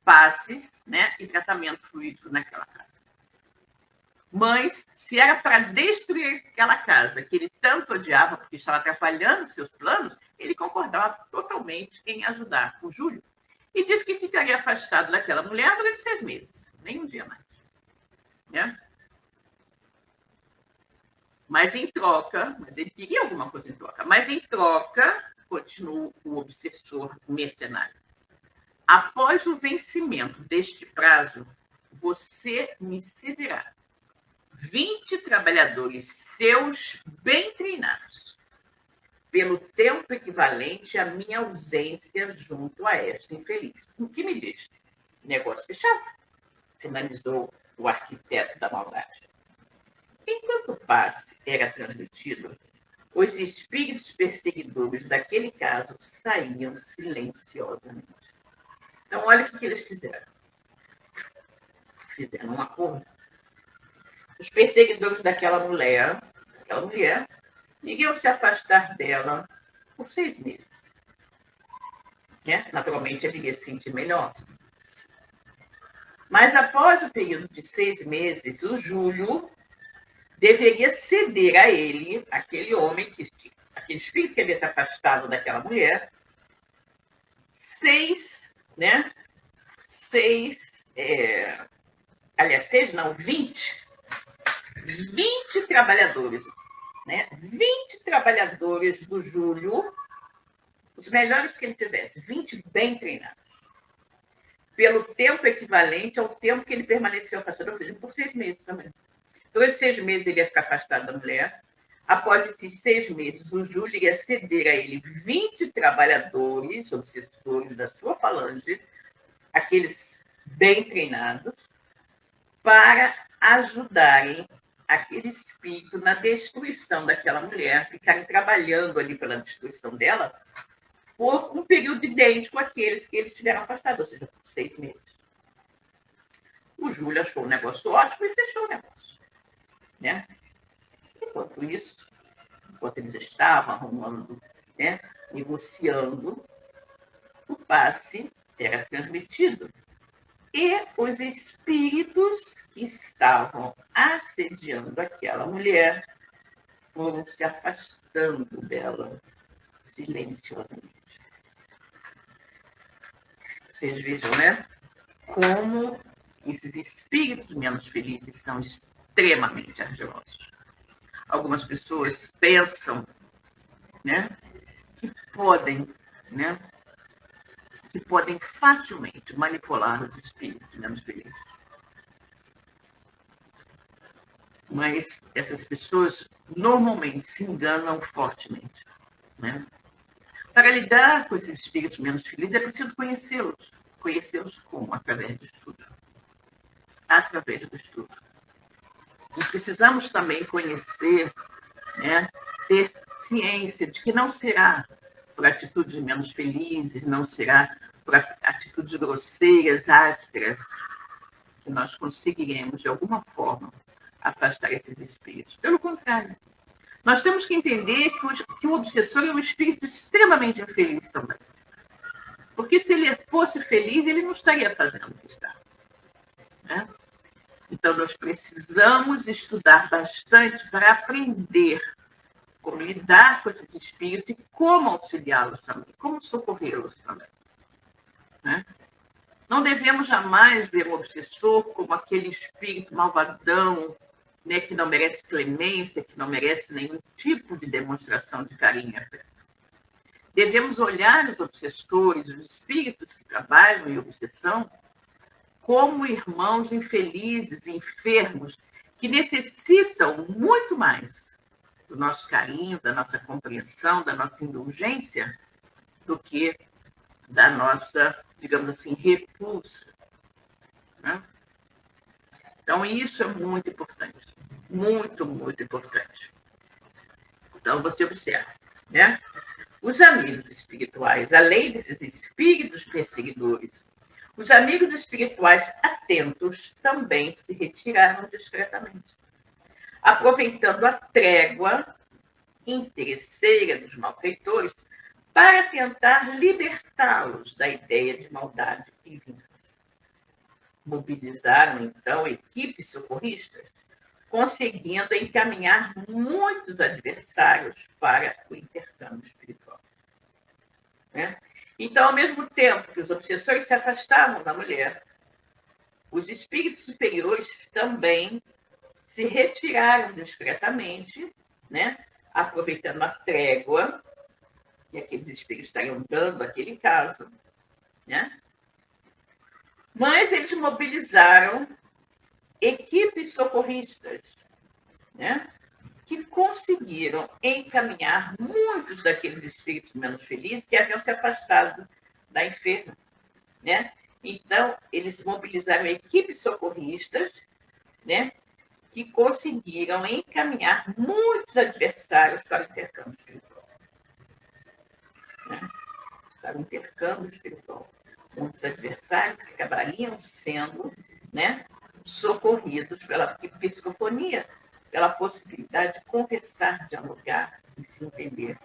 passes, né, e tratamento fluídico naquela casa. Mas, se era para destruir aquela casa que ele tanto odiava, porque estava atrapalhando seus planos, ele concordava totalmente em ajudar o Júlio. E disse que ficaria afastado daquela mulher durante 6 meses, nem um dia mais. Né? Mas em troca, mas ele queria alguma coisa em troca, mas em troca, continua o obsessor mercenário. Após o vencimento deste prazo, você me cederá 20 trabalhadores seus bem treinados, pelo tempo equivalente à minha ausência junto a esta infeliz. O que me diz? Negócio fechado, finalizou o arquiteto da maldade. Enquanto o passe era transmitido, os espíritos perseguidores daquele caso saíam silenciosamente. Então, olha o que eles fizeram. Fizeram um acordo. Os perseguidores daquela mulher iriam se afastar dela por 6 meses. Né? Naturalmente, ele iria se sentir melhor. Mas, após o período de 6 meses, o Júlio deveria ceder a ele, aquele homem, aquele espírito que havia se afastado daquela mulher, 20 trabalhadores, né? 20 trabalhadores do Júlio, os melhores que ele tivesse, 20 bem treinados, pelo tempo equivalente ao tempo que ele permaneceu afastado, ou seja, por 6 meses também. Durante 6 meses ele ia ficar afastado da mulher. Após esses 6 meses, o Júlio iria ceder a ele 20 trabalhadores, obsessores da sua falange, aqueles bem treinados, para ajudarem aquele espírito na destruição daquela mulher, ficarem trabalhando ali pela destruição dela, por um período idêntico àqueles que eles tiveram afastados, ou seja, por 6 meses. O Júlio achou o negócio ótimo e fechou o negócio. Né? Enquanto isso, enquanto eles estavam arrumando, né, negociando, o passe era transmitido. E os espíritos que estavam assediando aquela mulher foram se afastando dela silenciosamente. Vocês vejam, né? Como esses espíritos menos felizes são extremamente ardilosos. Algumas pessoas pensam, né, que podem, né, que podem facilmente manipular os espíritos menos felizes. Mas essas pessoas normalmente se enganam fortemente, né? Para lidar com esses espíritos menos felizes é preciso conhecê-los. Conhecê-los como? Através do estudo. Através do estudo. E precisamos também conhecer, né, ter ciência de que não será por atitudes menos felizes, não será por atitudes grosseiras, ásperas, que nós conseguiremos, de alguma forma, afastar esses espíritos. Pelo contrário, nós temos que entender que o obsessor é um espírito extremamente infeliz também. Porque se ele fosse feliz, ele não estaria fazendo o que está. Né? Então, nós precisamos estudar bastante para aprender como lidar com esses espíritos e como auxiliá-los também, como socorrê-los também. Né? Não devemos jamais ver o obsessor como aquele espírito malvadão, né, que não merece clemência, que não merece nenhum tipo de demonstração de carinho e afeto. Devemos olhar os obsessores, os espíritos que trabalham em obsessão, como irmãos infelizes, enfermos, que necessitam muito mais do nosso carinho, da nossa compreensão, da nossa indulgência, do que da nossa, digamos assim, repulsa. Né? Então, isso é muito importante. Muito, muito importante. Então, você observa, né? Os amigos espirituais, além desses espíritos perseguidores, os amigos espirituais atentos também se retiraram discretamente, aproveitando a trégua interesseira dos malfeitores para tentar libertá-los da ideia de maldade e vingança. Mobilizaram, então, equipes socorristas, conseguindo encaminhar muitos adversários para o intercâmbio espiritual. Né? Então, ao mesmo tempo que os obsessores se afastavam da mulher, os espíritos superiores também se retiraram discretamente, né? Aproveitando a trégua que aqueles espíritos estariam dando naquele caso. Né? Mas eles mobilizaram equipes socorristas, né, que conseguiram encaminhar muitos daqueles espíritos menos felizes que haviam se afastado da enferma. Né? Então, eles mobilizaram equipes socorristas, né, que conseguiram encaminhar muitos adversários para o intercâmbio espiritual. Né? Para o intercâmbio espiritual. Muitos adversários que acabariam sendo, né, socorridos pela psicofonia, pela possibilidade de conversar, dialogar e se entender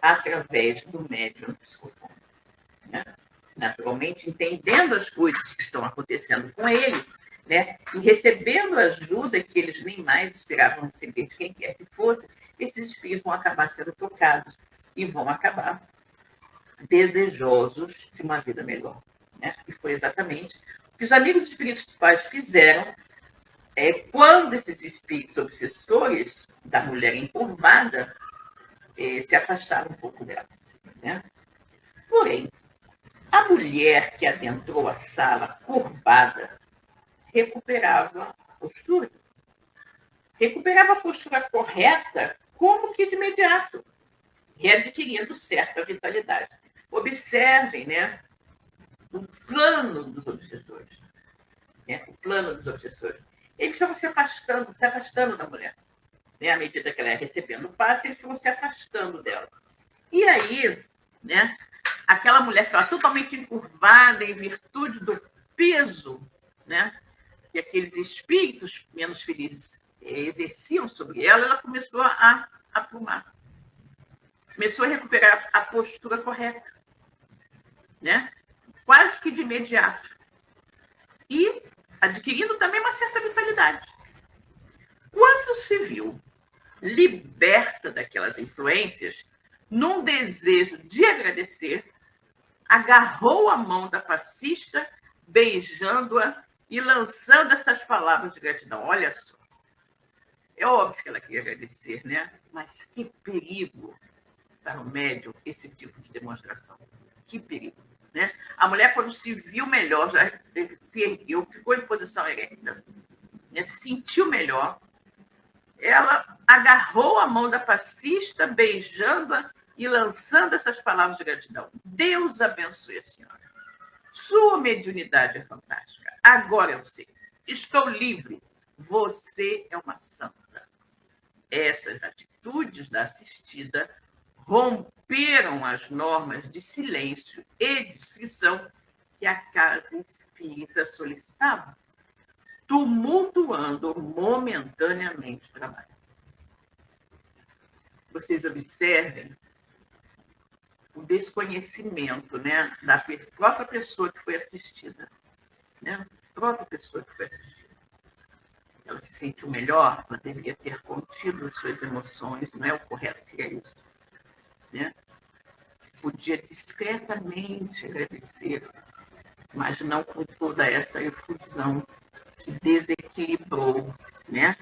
através do médium psicofônico. Né? Naturalmente, entendendo as coisas que estão acontecendo com eles, né, e recebendo a ajuda que eles nem mais esperavam receber de quem quer que fosse, esses espíritos vão acabar sendo tocados e vão acabar desejosos de uma vida melhor. Né? E foi exatamente o que os amigos espirituais fizeram quando esses espíritos obsessores da mulher encurvada se afastaram um pouco dela. Né? Porém, a mulher que adentrou a sala curvada recuperava a postura. Recuperava a postura correta como que de imediato, readquirindo certa vitalidade. Observem, né, o plano dos obsessores. Né, o plano dos obsessores. Eles estavam se afastando da mulher. Né, à medida que ela ia recebendo o passe, eles foram se afastando dela. E aí, né, aquela mulher estava totalmente encurvada em virtude do peso, né, que aqueles espíritos menos felizes exerciam sobre ela, ela começou a aprumar. Começou a recuperar a postura correta, né? Quase que de imediato. E adquirindo também uma certa vitalidade. Quando se viu liberta daquelas influências, num desejo de agradecer, agarrou a mão da passista, beijando-a e lançando essas palavras de gratidão. Olha só, é óbvio que ela queria agradecer, né? Mas que perigo para o médium esse tipo de demonstração. Que perigo, né? A mulher, quando se viu melhor, já se ergueu, ficou em posição ereta, né? Se sentiu melhor, ela agarrou a mão da passista, beijando-a e lançando essas palavras de gratidão. Deus abençoe a senhora. Sua mediunidade é fantástica. Agora eu sei. Estou livre. Você é uma santa. Essas atitudes da assistida romperam as normas de silêncio e discrição que a casa espírita solicitava, tumultuando momentaneamente o trabalho. Vocês observem o desconhecimento, né, da própria pessoa que foi assistida. Né? A própria pessoa que foi assistida. Ela se sentiu melhor, ela deveria ter contido suas emoções, não é o correto seria isso. Né? Podia discretamente agradecer, mas não com toda essa efusão que desequilibrou, né?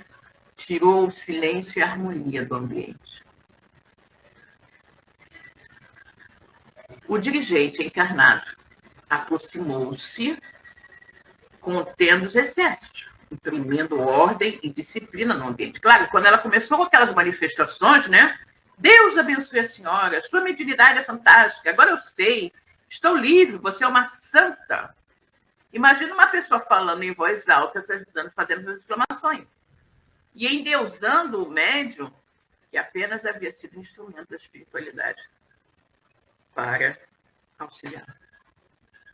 Tirou o silêncio e a harmonia do ambiente. O dirigente encarnado aproximou-se contendo os excessos, imprimindo ordem e disciplina no ambiente. Claro, quando ela começou com aquelas manifestações, né? Deus abençoe a senhora, sua mediunidade é fantástica, agora eu sei, estou livre, você é uma santa. Imagina uma pessoa falando em voz alta, fazendo essas exclamações. E endeusando o médium, que apenas havia sido instrumento da espiritualidade para auxiliar.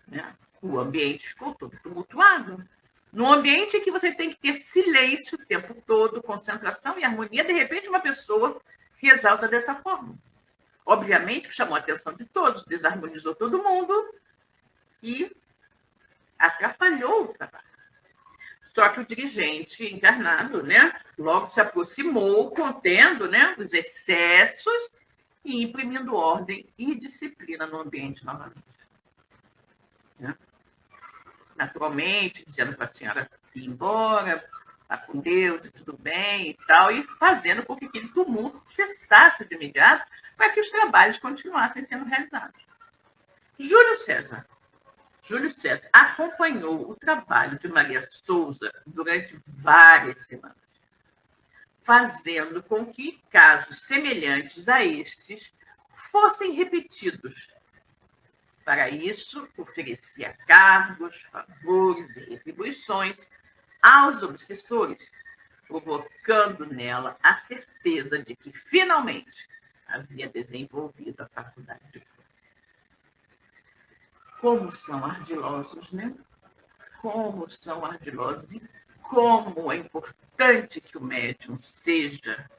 Né? O ambiente ficou todo tumultuado. Num ambiente em que você tem que ter silêncio o tempo todo, concentração e harmonia, de repente uma pessoa se exalta dessa forma. Obviamente que chamou a atenção de todos, desarmonizou todo mundo e atrapalhou o trabalho. Só que o dirigente encarnado, né, logo se aproximou, contendo, né, os excessos e imprimindo ordem e disciplina no ambiente novamente. Né? Naturalmente, dizendo para a senhora ir embora, vá com Deus e tudo bem e tal, e fazendo com que aquele tumulto cessasse de imediato para que os trabalhos continuassem sendo realizados. Júlio César acompanhou o trabalho de Maria Souza durante várias semanas, fazendo com que casos semelhantes a estes fossem repetidos. Para isso, oferecia cargos, favores e retribuições aos obsessores, provocando nela a certeza de que, finalmente, havia desenvolvido a faculdade de cura. Como são ardilosos, né? Como são ardilosos e como é importante que o médium seja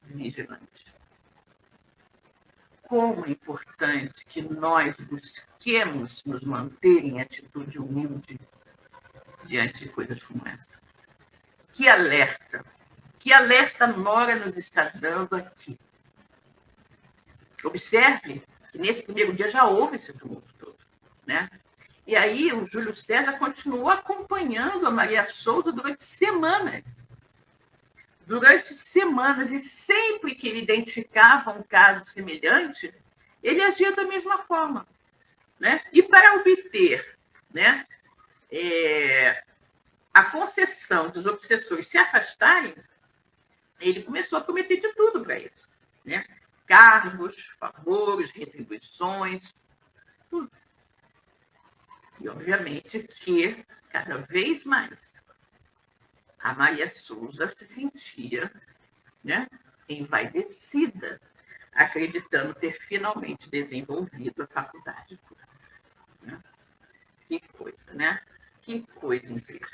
vigilante. Como é importante que nós busquemos nos manter em atitude humilde diante de coisas como essa. Que alerta Nora nos está dando aqui. Observe que nesse primeiro dia já houve esse tumulto todo, né? E aí o Júlio César continuou acompanhando a Maria Souza durante semanas. E sempre que ele identificava um caso semelhante, ele agia da mesma forma. Né? E para obter, né, a concessão dos obsessores se afastarem, ele começou a prometer de tudo para eles. Né? Cargos, favores, retribuições, tudo. E, obviamente, que cada vez mais a Maria Souza se sentia, né, envaidecida, acreditando ter finalmente desenvolvido a faculdade de cura. Né? Que coisa, né? Que coisa incrível.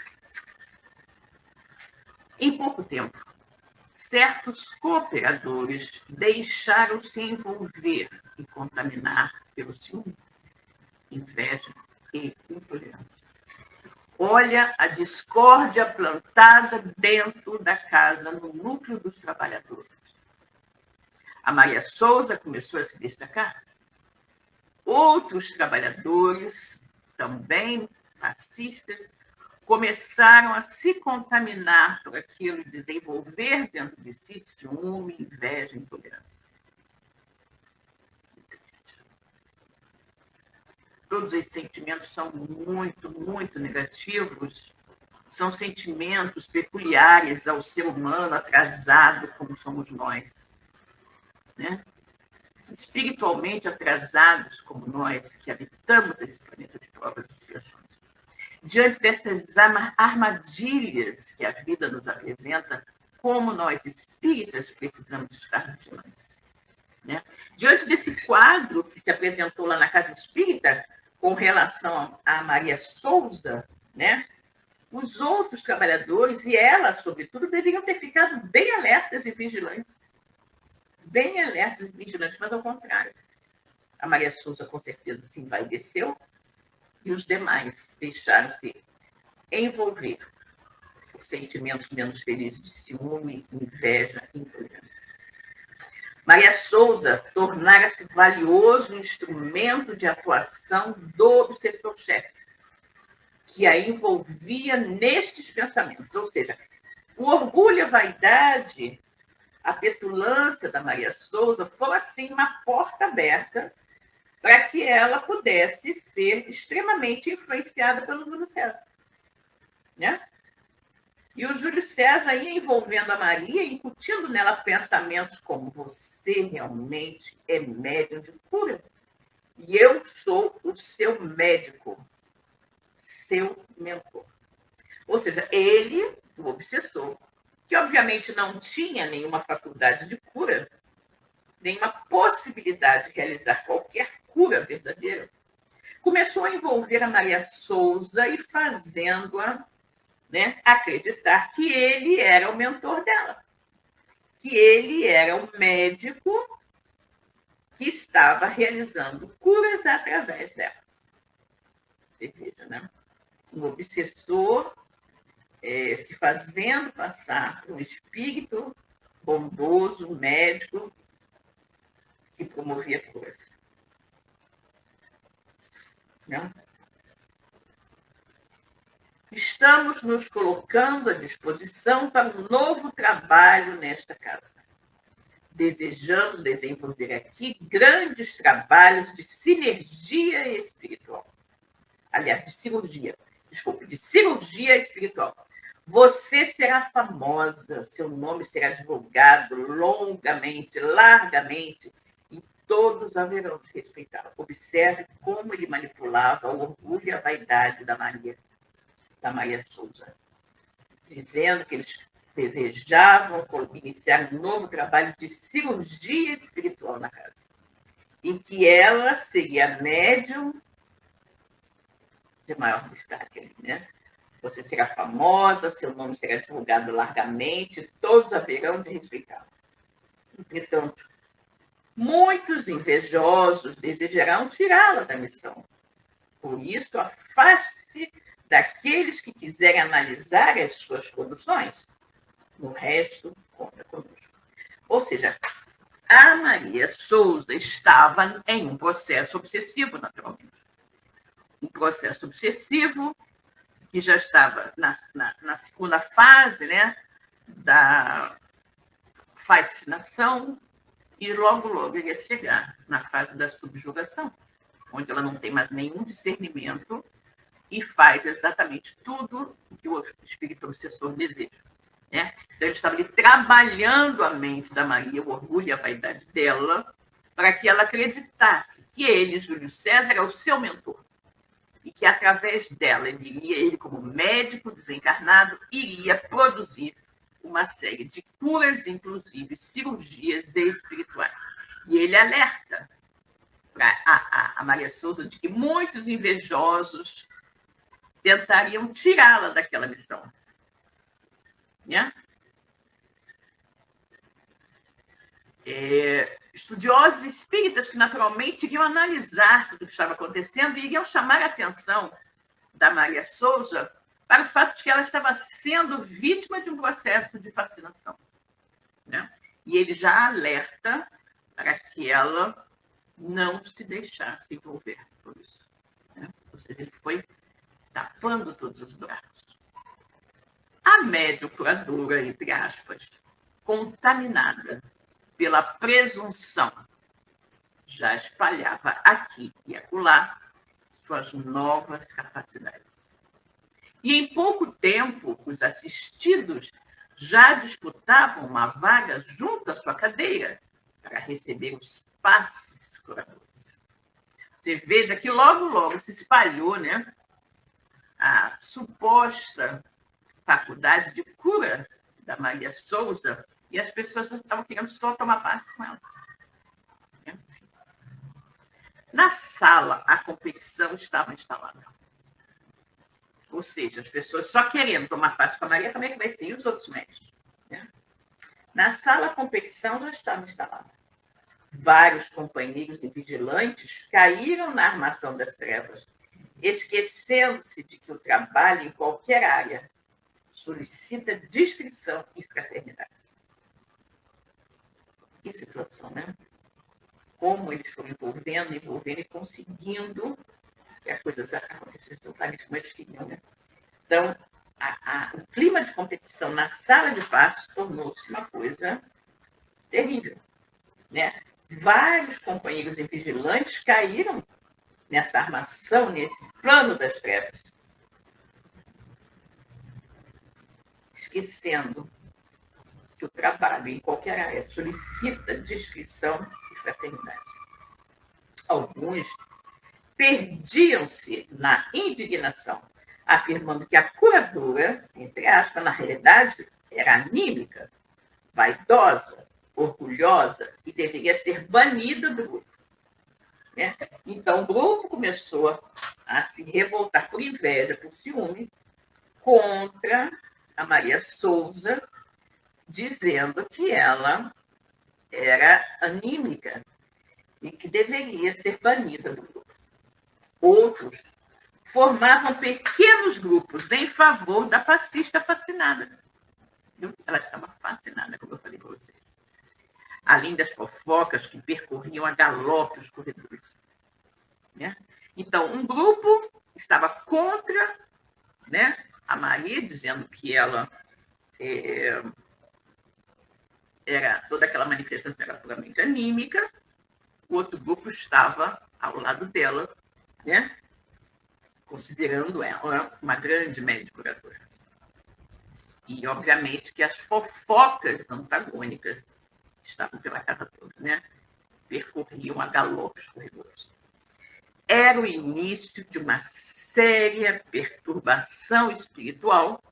Em pouco tempo, certos cooperadores deixaram-se envolver e contaminar pelo ciúme, inveja e intolerância. Olha a discórdia plantada dentro da casa, no núcleo dos trabalhadores. A Maria Souza começou a se destacar. Outros trabalhadores, também fascistas, começaram a se contaminar por aquilo e desenvolver dentro de si ciúme, inveja e intolerância. Todos esses sentimentos são muito, muito negativos, são sentimentos peculiares ao ser humano atrasado como somos nós, né? Espiritualmente atrasados como nós, que habitamos esse planeta de provas e expiações. Diante dessas armadilhas que a vida nos apresenta, como nós espíritas precisamos estar vigilantes, né? Diante desse quadro que se apresentou lá na Casa Espírita, com relação a Maria Souza, né? Os outros trabalhadores, e ela, sobretudo, deveriam ter ficado bem alertas e vigilantes. Bem alertas e vigilantes, mas ao contrário. A Maria Souza, com certeza, se envaideceu, e os demais deixaram-se envolver por sentimentos menos felizes de ciúme, inveja e intolerância. Maria Souza tornara-se valioso instrumento de atuação do obsessor-chefe, que a envolvia nestes pensamentos. Ou seja, o orgulho, a vaidade, a petulância da Maria Souza foi, assim, uma porta aberta para que ela pudesse ser extremamente influenciada pelo Júlio César, né? E o Júlio César ia envolvendo a Maria, incutindo nela pensamentos como: você realmente é médium de cura. E eu sou o seu médico, seu mentor. Ou seja, ele, o obsessor, que obviamente não tinha nenhuma faculdade de cura, nenhuma possibilidade de realizar qualquer cura verdadeira, começou a envolver a Maria Souza e fazendo-a, né, acreditar que ele era o mentor dela, que ele era o médico que estava realizando curas através dela. Você veja, né? Um obsessor se fazendo passar por um espírito bondoso, médico, que promovia curas. Não? Estamos nos colocando à disposição para um novo trabalho nesta casa. Desejamos desenvolver aqui grandes trabalhos de sinergia espiritual. Aliás, de cirurgia espiritual. Você será famosa, seu nome será divulgado longamente, largamente, e todos haverão de respeitá-la. Observe como ele manipulava o orgulho e a vaidade da Maria Souza, dizendo que eles desejavam iniciar um novo trabalho de cirurgia espiritual na casa, em que ela seria médium de maior destaque ali, né? Você será famosa, seu nome será divulgado largamente, todos haverão de respeitá-la. Entretanto, muitos invejosos desejarão tirá-la da missão. Por isso, afaste-se daqueles que quiserem analisar as suas produções. No resto, conta conosco. Ou seja, a Maria Souza estava em um processo obsessivo, naturalmente. Um processo obsessivo que já estava na segunda fase, né, da fascinação, e logo iria chegar na fase da subjugação, onde ela não tem mais nenhum discernimento e faz exatamente tudo o que o espírito obsessor deseja, né? Então, ele estava ali trabalhando a mente da Maria, o orgulho e a vaidade dela, para que ela acreditasse que ele, Júlio César, era o seu mentor. E que, através dela, ele como médico desencarnado, iria produzir uma série de curas, inclusive cirurgias espirituais. E ele alerta para a Maria Souza de que muitos invejosos tentariam tirá-la daquela missão, né? Estudiosos espíritas que naturalmente iriam analisar tudo o que estava acontecendo e iriam chamar a atenção da Maria Souza para o fato de que ela estava sendo vítima de um processo de fascinação, né? E ele já alerta para que ela não se deixasse envolver por isso, né? Ou seja, ele foi tapando todos os buracos. A médium curadora, entre aspas, contaminada pela presunção, já espalhava aqui e acolá suas novas capacidades. E em pouco tempo, os assistidos já disputavam uma vaga junto à sua cadeira para receber os passes curadores. Você veja que logo, logo se espalhou, né, a suposta faculdade de cura da Maria Souza e as pessoas estavam querendo só tomar passe com ela. Na sala, a competição estava instalada. Ou seja, as pessoas só querendo tomar passe com a Maria, como é que vai ser? E os outros médicos? Né? Na sala, a competição já estava instalada. Vários companheiros e vigilantes caíram na armação das trevas, esquecendo-se de que o trabalho em qualquer área solicita discrição e fraternidade. Que situação, né? Como eles foram envolvendo e conseguindo que as coisas acontecessem exatamente como eles queriam, né? Então, o clima de competição na sala de passos tornou-se uma coisa terrível, né? Vários companheiros e vigilantes caíram nessa armação, nesse plano das trevas, esquecendo que o trabalho em qualquer área solicita discrição e fraternidade. Alguns perdiam-se na indignação, afirmando que a curadora, entre aspas, na realidade, era anímica, vaidosa, orgulhosa e deveria ser banida do grupo. Né? Então, o grupo começou a se revoltar por inveja, por ciúme, contra a Maria Souza, dizendo que ela era anímica e que deveria ser banida do grupo. Outros formavam pequenos grupos em favor da passista fascinada. Ela estava fascinada, como eu falei para vocês. Além das fofocas que percorriam a galope os corredores. Né? Então, um grupo estava contra, né, a Maria, dizendo que ela era toda aquela manifestação era puramente anímica. O outro grupo estava ao lado dela, né, considerando ela uma grande médica curadora. E, obviamente, que as fofocas antagônicas estavam pela casa toda, né? Percorriam a galope os corredores. Era o início de uma séria perturbação espiritual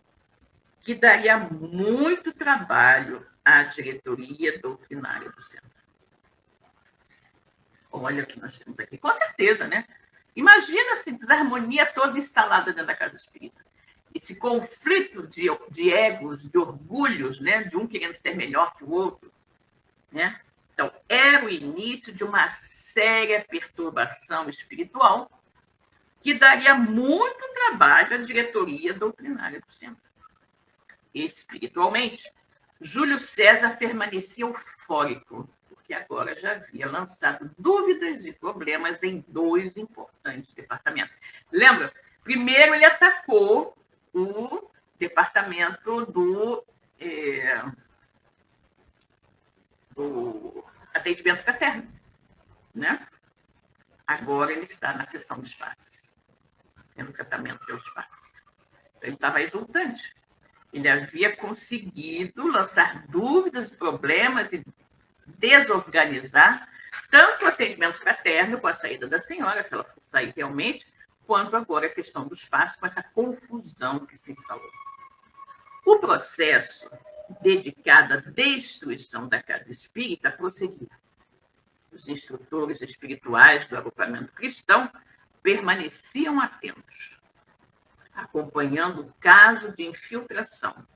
que daria muito trabalho à diretoria doutrinária do centro. Olha o que nós temos aqui. Com certeza, né? Imagina essa desarmonia toda instalada dentro da casa espírita. Esse conflito de egos, de orgulhos, né? De um querendo ser melhor que o outro. Né? Então, era o início de uma séria perturbação espiritual que daria muito trabalho à diretoria doutrinária do centro. Espiritualmente, Júlio César permanecia eufórico, porque agora já havia lançado dúvidas e problemas em 2 importantes departamentos. Lembra? Primeiro, ele atacou o departamento do atendimento fraterno, né? Agora ele está na seção dos passes, tendo tratamento pelos passes. Então, ele estava exultante. Ele havia conseguido lançar dúvidas, problemas e desorganizar tanto o atendimento fraterno com a saída da senhora, se ela for sair realmente, quanto agora a questão dos passos, com essa confusão que se instalou. O processo dedicado à destruição da casa espírita prosseguiu. Os instrutores espirituais do agrupamento cristão permaneciam atentos, acompanhando o caso de infiltração,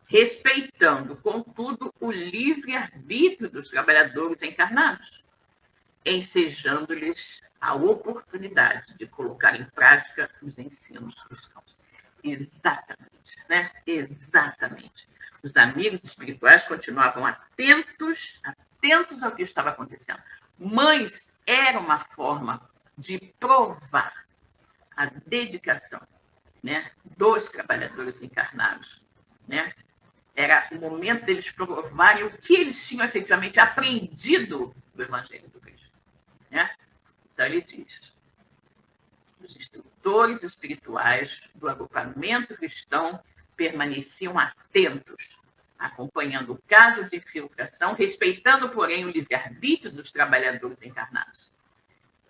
respeitando, contudo, o livre-arbítrio dos trabalhadores encarnados, ensejando-lhes a oportunidade de colocar em prática os ensinos cristãos. Exatamente, né? Exatamente. Os amigos espirituais continuavam atentos ao que estava acontecendo. Mães era uma forma de provar a dedicação, né, dos trabalhadores encarnados, né? Era o momento deles provarem o que eles tinham efetivamente aprendido do Evangelho do Cristo, né? Então ele diz: os instrutores espirituais do agrupamento cristão permaneciam atentos, acompanhando o caso de infiltração, respeitando, porém, o livre-arbítrio dos trabalhadores encarnados,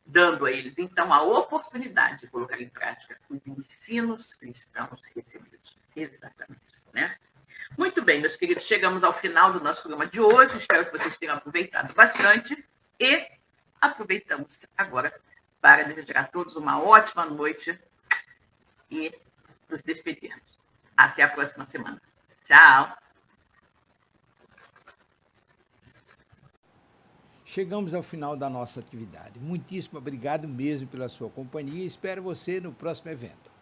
dando a eles, então, a oportunidade de colocar em prática os ensinos cristãos recebidos. Exatamente, né? Muito bem, meus queridos, chegamos ao final do nosso programa de hoje. Espero que vocês tenham aproveitado bastante e aproveitamos agora para desejar a todos uma ótima noite e nos despedirmos. Até a próxima semana. Tchau! Chegamos ao final da nossa atividade. Muitíssimo obrigado mesmo pela sua companhia e espero você no próximo evento.